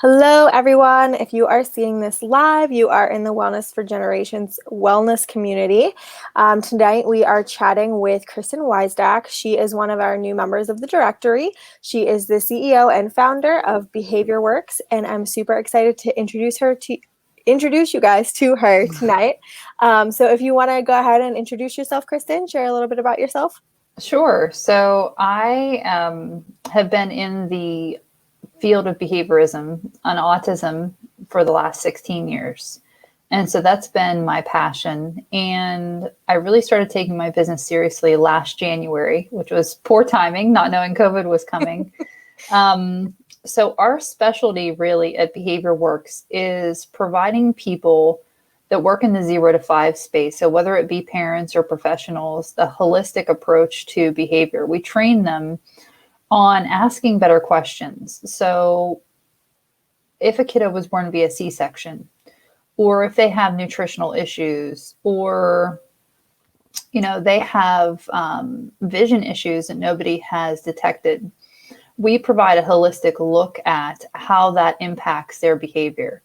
Hello, everyone. If you are seeing this live, you are in the Wellness for Generations wellness community. Tonight, we are chatting with Kristan Weisdack. She is one of our new members of the directory. She is the CEO and founder of BehaviorWorx, and I'm super excited to introduce you guys to her tonight. So if you want to go ahead and introduce yourself, Kristan, share a little bit about yourself. Sure. So I have been in the field of behaviorism and autism for the last 16 years. And so that's been my passion. And I really started taking my business seriously last January, which was poor timing, not knowing COVID was coming. So our specialty really at BehaviorWorx is providing people that work in the 0 to 5 space. So whether it be parents or professionals, the holistic approach to behavior, we train them on asking better questions. So if a kiddo was born via C-section, or if they have nutritional issues, or they have vision issues that nobody has detected, we provide a holistic look at how that impacts their behavior.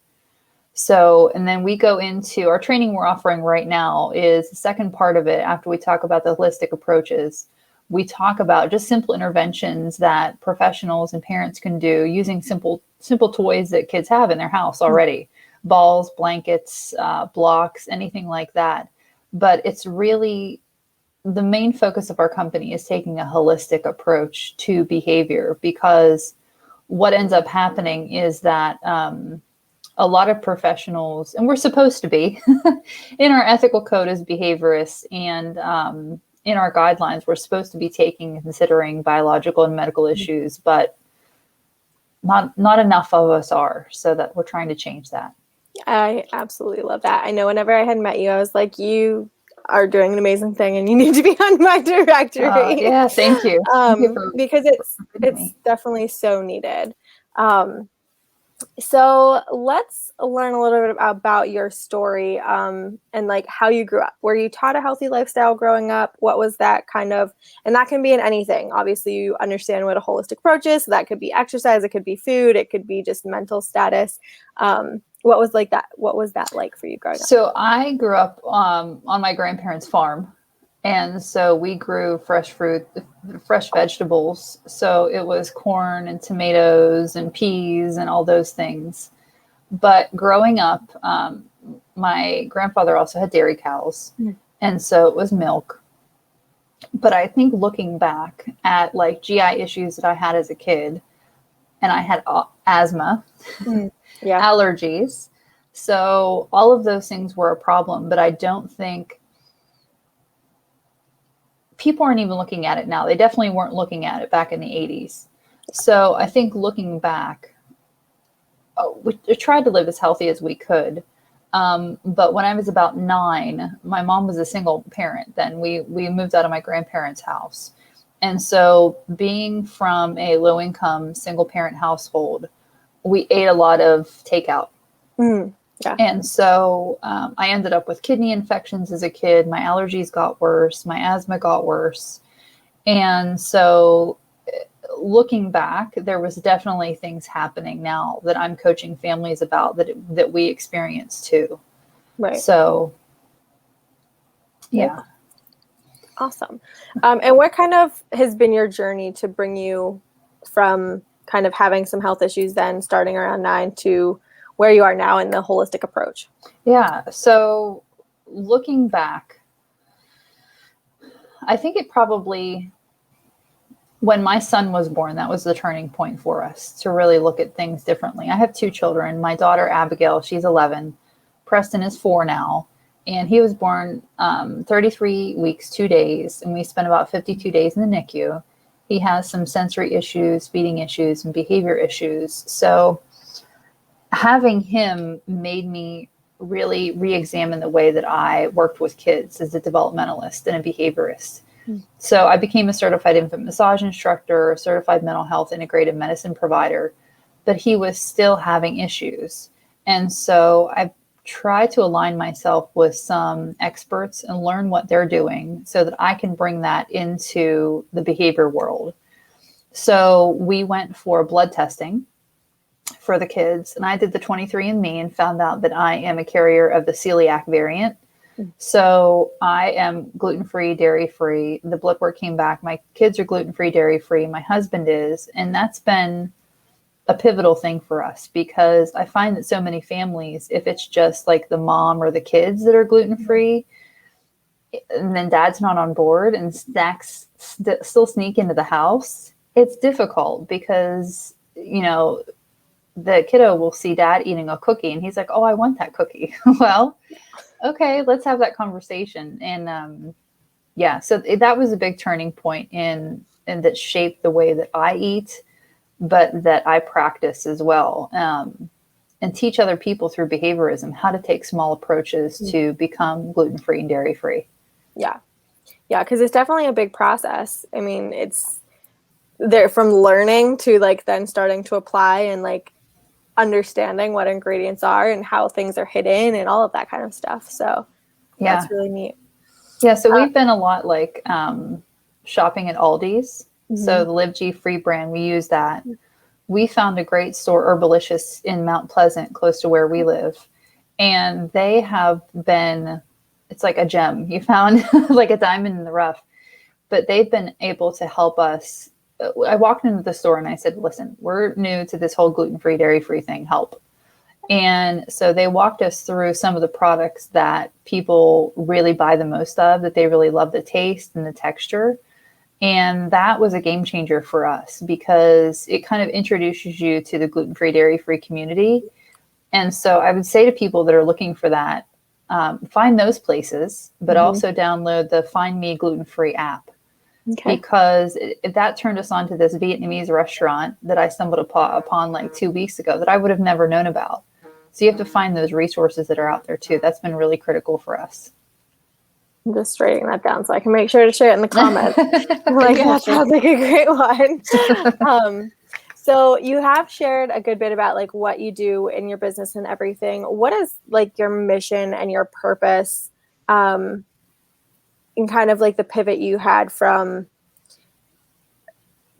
So, and then we go into our training we're offering right now is the second part of it. After we talk about the holistic approaches, we talk about just simple interventions that professionals and parents can do using simple toys that kids have in their house already. Balls, blankets, blocks, anything like that. But it's really the main focus of our company is taking a holistic approach to behavior, because what ends up happening is that a lot of professionals, and we're supposed to be in our ethical code as behaviorists, and in our guidelines, we're supposed to be considering biological and medical issues, but not enough of us are, so that we're trying to change that. I absolutely love that. I know whenever I had met you, I was like, you are doing an amazing thing and you need to be on my directory. Yeah, thank you. Thank you because it's definitely so needed. So let's learn a little bit about your story and like how you grew up. Were you taught a healthy lifestyle growing up? What was that kind of, and that can be in anything. Obviously, you understand what a holistic approach is. So that could be exercise, it could be food, it could be just mental status. What was like that? What was that like for you growing up? So I grew up on my grandparents' farm. And so we grew fresh fruit, fresh vegetables. So it was corn and tomatoes and peas and all those things. But growing up, my grandfather also had dairy cows. And so it was milk. But I think looking back at like GI issues that I had as a kid, and I had asthma, allergies. So all of those things were a problem. But I don't think people aren't even looking at it now. They definitely weren't looking at it back in the 80s. So I think looking back, we tried to live as healthy as we could. But when I was about 9, my mom was a single parent. Then we moved out of my grandparents' house. And so being from a low income single parent household, we ate a lot of takeout. Yeah. And so I ended up with kidney infections as a kid. My allergies got worse. My asthma got worse. And so looking back, there was definitely things happening now that I'm coaching families about that we experienced too. Right. So, yeah. Awesome. And what kind of has been your journey to bring you from kind of having some health issues then starting around 9 to where you are now in the holistic approach? Yeah. So looking back, I think it probably, when my son was born, that was the turning point for us to really look at things differently. I have 2 children. My daughter, Abigail, she's 11. Preston is 4 now. And he was born 33 weeks, 2 days. And we spent about 52 days in the NICU. He has some sensory issues, feeding issues, and behavior issues. So having him made me really re-examine the way that I worked with kids as a developmentalist and a behaviorist. So I became a certified infant massage instructor, a certified mental health integrative medicine provider, but he was still having issues. And so I tried to align myself with some experts and learn what they're doing so that I can bring that into the behavior world. So we went for blood testing. for the kids. And I did the 23andMe and found out that I am a carrier of the celiac variant. So I am gluten-free, dairy-free. The blood work came back. My kids are gluten-free, dairy-free. My husband is. And that's been a pivotal thing for us, because I find that so many families, if it's just like the mom or the kids that are gluten-free, and then dad's not on board and snacks still sneak into the house, it's difficult because, the kiddo will see dad eating a cookie and he's like, oh, I want that cookie. Well, okay, let's have that conversation. And so that was a big turning point and that shaped the way that I eat, but that I practice as well, and teach other people through behaviorism how to take small approaches to become gluten-free and dairy-free. Yeah. Yeah, because it's definitely a big process. I mean, it's there from learning to like then starting to apply and like understanding what ingredients are and how things are hidden and all of that kind of stuff. So that's really neat. Yeah, so we've been a lot like shopping at Aldi's. So the Live G Free brand, we use that. We found a great store, Herbalicious, in Mount Pleasant, close to where we live. And they have been, it's like a gem. You found like a diamond in the rough. But they've been able to help us. I walked into the store and I said, listen, we're new to this whole gluten-free, dairy-free thing. Help. And so they walked us through some of the products that people really buy the most of, that they really love the taste and the texture. And that was a game changer for us because it kind of introduces you to the gluten-free, dairy-free community. And so I would say to people that are looking for that, find those places, but also download the Find Me Gluten-Free app. Okay. Because that turned us on to this Vietnamese restaurant that I stumbled upon like 2 weeks ago that I would have never known about. So you have to find those resources that are out there too. That's been really critical for us. I'm just writing that down so I can make sure to share it in the comments. Like, that sounds like a great one. So you have shared a good bit about like what you do in your business and everything. What is like your mission and your purpose, and kind of like the pivot you had from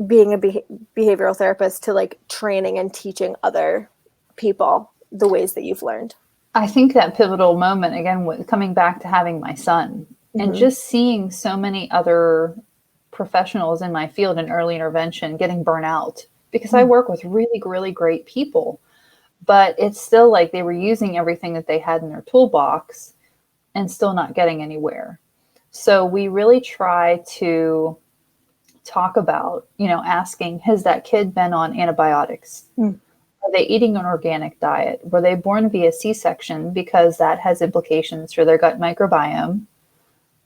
being a behavioral therapist to like training and teaching other people the ways that you've learned? I think that pivotal moment, again, coming back to having my son and just seeing so many other professionals in my field in early intervention getting burnt out, because I work with really, really great people, but it's still like they were using everything that they had in their toolbox and still not getting anywhere. So we really try to talk about, asking, has that kid been on antibiotics? Are they eating an organic diet? Were they born via C-section? Because that has implications for their gut microbiome,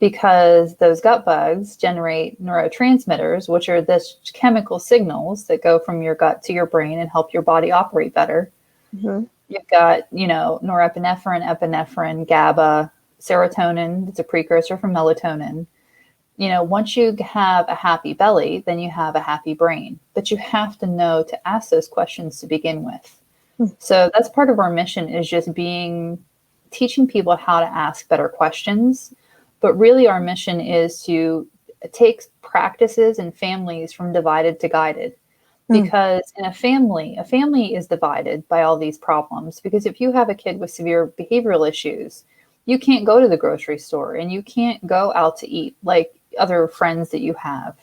because those gut bugs generate neurotransmitters, which are the chemical signals that go from your gut to your brain and help your body operate better. You've got, norepinephrine, epinephrine, GABA, serotonin. It's a precursor for melatonin. Once you have a happy belly, then you have a happy brain. But you have to know to ask those questions to begin with. So that's part of our mission, is just teaching people how to ask better questions. But really our mission is to take practices and families from divided to guided. Because in a family is divided by all these problems. Because if you have a kid with severe behavioral issues, you can't go to the grocery store and you can't go out to eat like other friends that you have.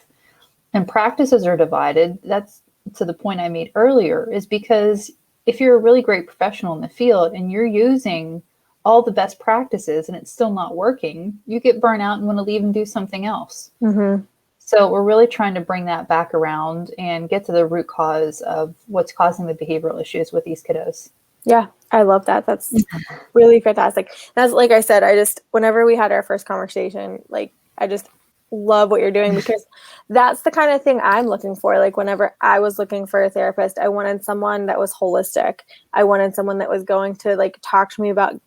And practices are divided. That's to the point I made earlier, is because if you're a really great professional in the field and you're using all the best practices and it's still not working, you get burnt out and want to leave and do something else. So we're really trying to bring that back around and get to the root cause of what's causing the behavioral issues with these kiddos. Yeah, I love that. That's really fantastic. That's, like I said, whenever we had our first conversation, like, I just love what you're doing, because that's the kind of thing I'm looking for. Like, whenever I was looking for a therapist, I wanted someone that was holistic. I wanted someone that was going to like talk to me about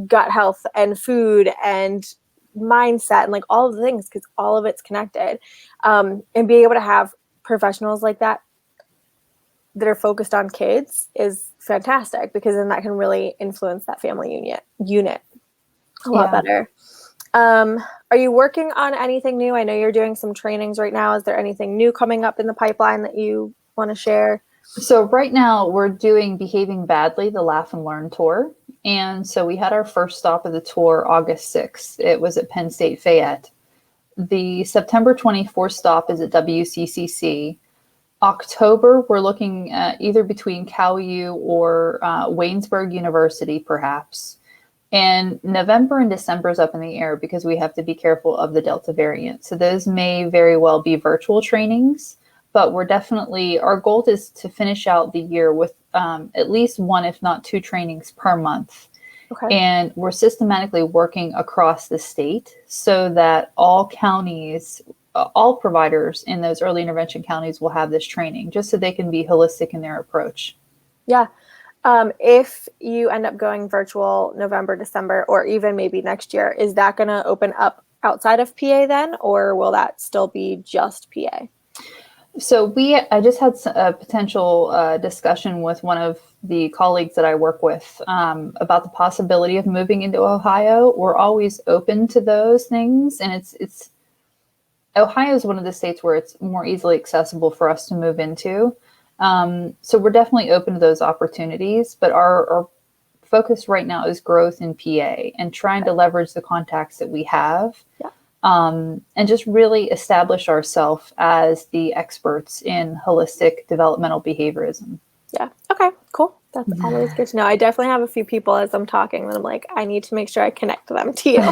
gut health and food and mindset and like all of the things, because all of it's connected. And being able to have professionals like that are focused on kids is fantastic, because then that can really influence that family unit a lot better. Are you working on anything new? I know you're doing some trainings right now. Is there anything new coming up in the pipeline that you want to share? So right now we're doing Behaving Badly, the Laugh and Learn tour. And so we had our first stop of the tour August 6th. It was at Penn State Fayette. The September 24th stop is at WCCC. October, we're looking at either between Cal U or Waynesburg University, perhaps. And November and December is up in the air because we have to be careful of the Delta variant. So those may very well be virtual trainings, but we're definitely, our goal is to finish out the year with at least one, if not two trainings per month. Okay. And we're systematically working across the state so that all counties, all providers in those early intervention counties will have this training just so they can be holistic in their approach. Yeah. If you end up going virtual November, December, or even maybe next year, is that going to open up outside of PA then, or will that still be just PA? So I just had a potential discussion with one of the colleagues that I work with about the possibility of moving into Ohio. We're always open to those things, and it's Ohio is one of the states where it's more easily accessible for us to move into. So we're definitely open to those opportunities, but our focus right now is growth in PA and trying to leverage the contacts that we have. Yeah. And just really establish ourselves as the experts in holistic developmental behaviorism. Yeah. Okay, cool. That's always good to know. I definitely have a few people as I'm talking that I'm like, I need to make sure I connect them to you.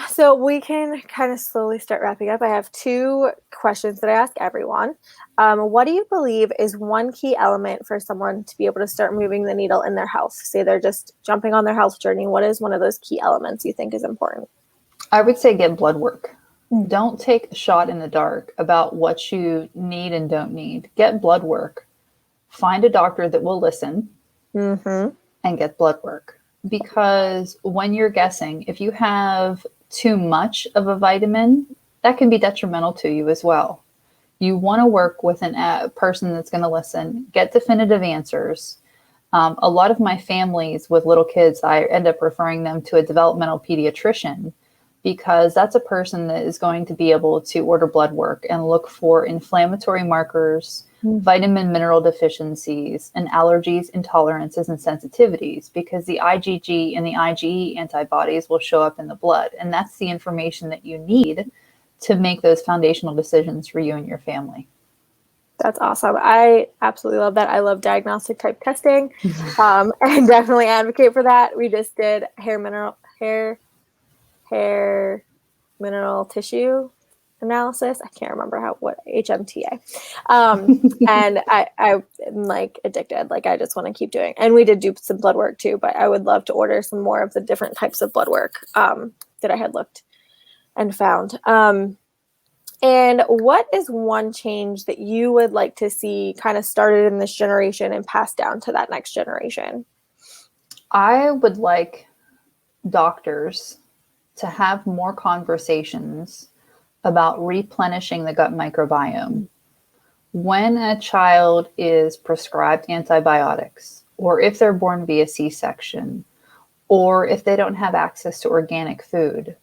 So we can kind of slowly start wrapping up. I have two questions that I ask everyone. What do you believe is one key element for someone to be able to start moving the needle in their health? Say they're just jumping on their health journey. What is one of those key elements you think is important? I would say get blood work. Don't take a shot in the dark about what you need and don't need. Get blood work. Find a doctor that will listen and get blood work. Because when you're guessing, if you have too much of a vitamin, that can be detrimental to you as well. You want to work with a person that's going to listen, get definitive answers. A lot of my families with little kids, I end up referring them to a developmental pediatrician because that's a person that is going to be able to order blood work and look for inflammatory markers, vitamin mineral deficiencies, and allergies, intolerances, and sensitivities, because the IgG and the IgE antibodies will show up in the blood. And that's the information that you need to make those foundational decisions for you and your family. That's awesome. I absolutely love that. I love diagnostic type testing and definitely advocate for that. We just did hair mineral tissue analysis. I can't remember what HMTA. And I'm like addicted. Like I just want to keep doing. And we did do some blood work too, but I would love to order some more of the different types of blood work that I had looked and found. And what is one change that you would like to see kind of started in this generation and passed down to that next generation? I would like doctors to have more conversations about replenishing the gut microbiome. When a child is prescribed antibiotics, or if they're born via C-section, or if they don't have access to organic food,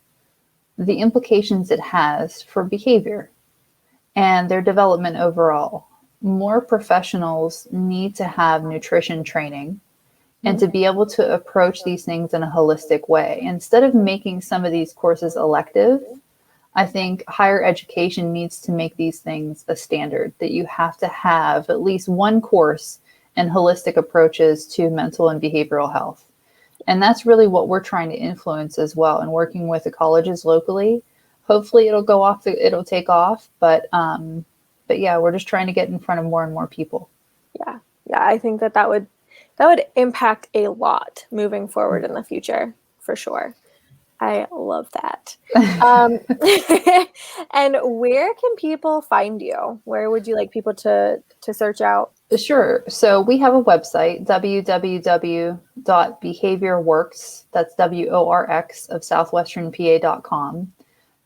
the implications it has for behavior and their development overall. More professionals need to have nutrition training and to be able to approach these things in a holistic way. Instead of making some of these courses elective, I think higher education needs to make these things a standard, that you have to have at least one course in holistic approaches to mental and behavioral health. And that's really what we're trying to influence as well, and working with the colleges locally. Hopefully it'll take off, but yeah, we're just trying to get in front of more and more people. Yeah, I think that would impact a lot moving forward in the future, for sure. I love that. And where can people find you? Where would you like people to search out? Sure. So we have a website, www.BehaviorWorx, that's WORX of southwesternpa.com.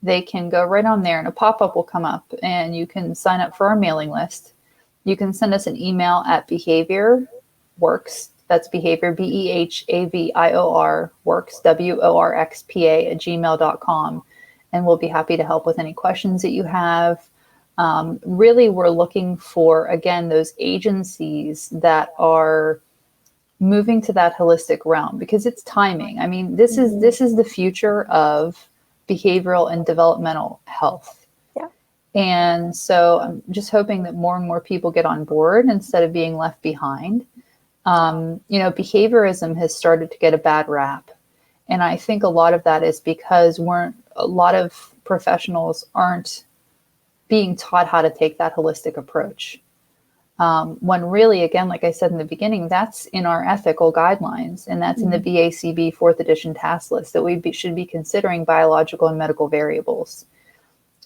They can go right on there and a pop-up will come up and you can sign up for our mailing list. You can send us an email at BehaviorWorx, that's behavior, BEHAVIOR, works, WORXPA @gmail.com. And we'll be happy to help with any questions that you have. Really, we're looking for, again, those agencies that are moving to that holistic realm, because it's timing. I mean, this is the future of behavioral and developmental health. Yeah. And so I'm just hoping that more and more people get on board instead of being left behind. Behaviorism has started to get a bad rap. And I think a lot of that is because a lot of professionals aren't being taught how to take that holistic approach. When really, again, like I said in the beginning, that's in our ethical guidelines, and that's in the BACB 4th edition task list, that we should be considering biological and medical variables.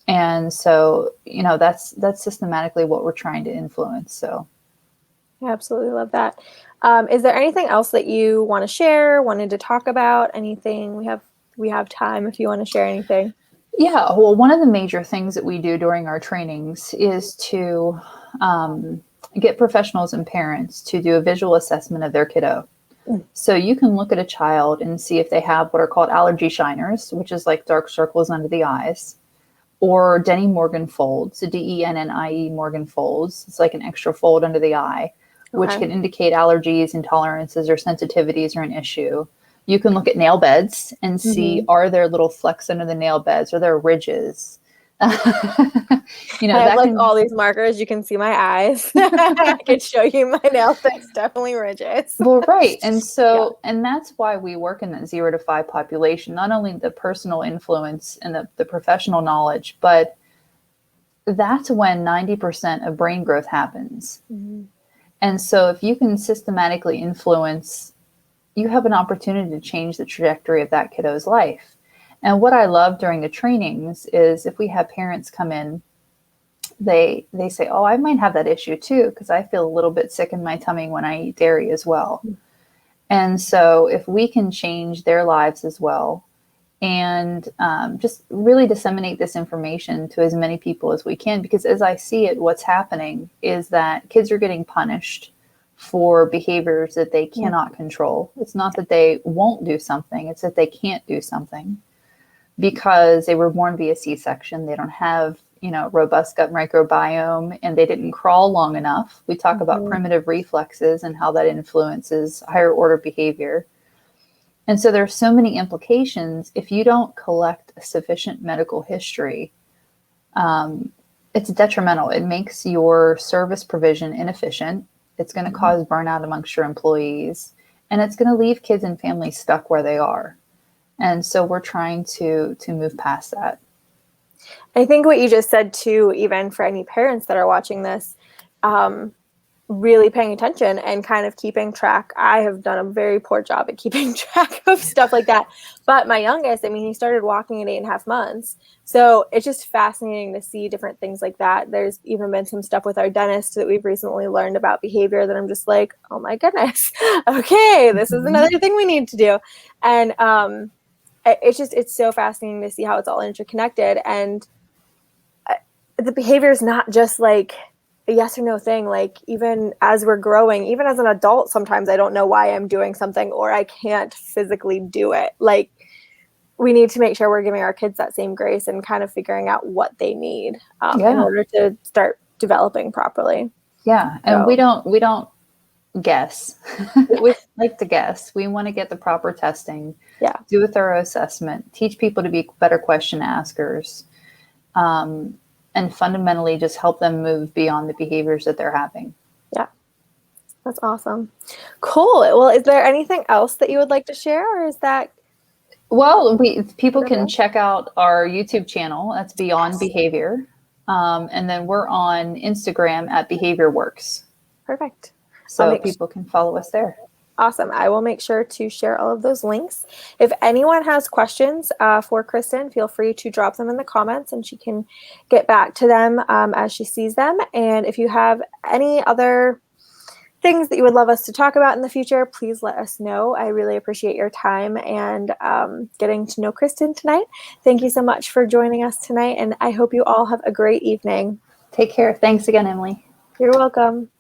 And so, that's systematically what we're trying to influence. So I absolutely love that. Is there anything else that you want to share, wanted to talk about? Anything? We have time if you want to share anything. Yeah, well, one of the major things that we do during our trainings is to get professionals and parents to do a visual assessment of their kiddo. So you can look at a child and see if they have what are called allergy shiners, which is like dark circles under the eyes, or Denny Morgan folds, DENNIE Morgan folds. It's like an extra fold under the eye, which can indicate allergies, intolerances, or sensitivities are an issue. You can look at nail beds and see, are there little flecks under the nail beds? Are there ridges? I have all these markers. You can see my eyes. I can show you my nail beds, definitely ridges. Well, right. And so, and that's why we work in that 0 to 5 population, not only the personal influence and the professional knowledge, but that's when 90% of brain growth happens. And so if you can systematically influence, you have an opportunity to change the trajectory of that kiddo's life. And what I love during the trainings is if we have parents come in, they say, oh, I might have that issue too, because I feel a little bit sick in my tummy when I eat dairy as well. And so if we can change their lives as well, and just really disseminate this information to as many people as we can, because as I see it, what's happening is that kids are getting punished for behaviors that they cannot control. It's not that they won't do something, it's that they can't do something because they were born via C-section. They don't have, robust gut microbiome, and they didn't crawl long enough. We talk about primitive reflexes and how that influences higher order behavior. And so there's so many implications. If you don't collect a sufficient medical history, it's detrimental. It makes your service provision inefficient. It's going to cause burnout amongst your employees, and it's going to leave kids and families stuck where they are. And so we're trying to move past that. I think what you just said too, even for any parents that are watching this, really paying attention and kind of keeping track. I have done a very poor job at keeping track of stuff like that. But my youngest, he started walking at 8.5 months. So it's just fascinating to see different things like that. There's even been some stuff with our dentist that we've recently learned about behavior that I'm just like, oh my goodness. Okay, this is another thing we need to do. And it's so fascinating to see how it's all interconnected. And the behavior is not just like a yes or no thing. Like even as we're growing, even as an adult, sometimes I don't know why I'm doing something or I can't physically do it. Like we need to make sure we're giving our kids that same grace and kind of figuring out what they need in order to start developing properly. Yeah. And we don't guess. We like to guess. We want to get the proper testing, do a thorough assessment, teach people to be better question askers, and fundamentally just help them move beyond the behaviors that they're having. Yeah, that's awesome. Cool. Well, is there anything else that you would like to share, or is that? Well, people can check out our YouTube channel. That's Beyond Behavior. And then we're on Instagram at BehaviorWorx. Perfect. So people can follow us there. Awesome. I will make sure to share all of those links. If anyone has questions for Kristan, feel free to drop them in the comments and she can get back to them as she sees them. And if you have any other things that you would love us to talk about in the future, please let us know. I really appreciate your time and getting to know Kristan tonight. Thank you so much for joining us tonight, and I hope you all have a great evening. Take care. Thanks again, Emily. You're welcome.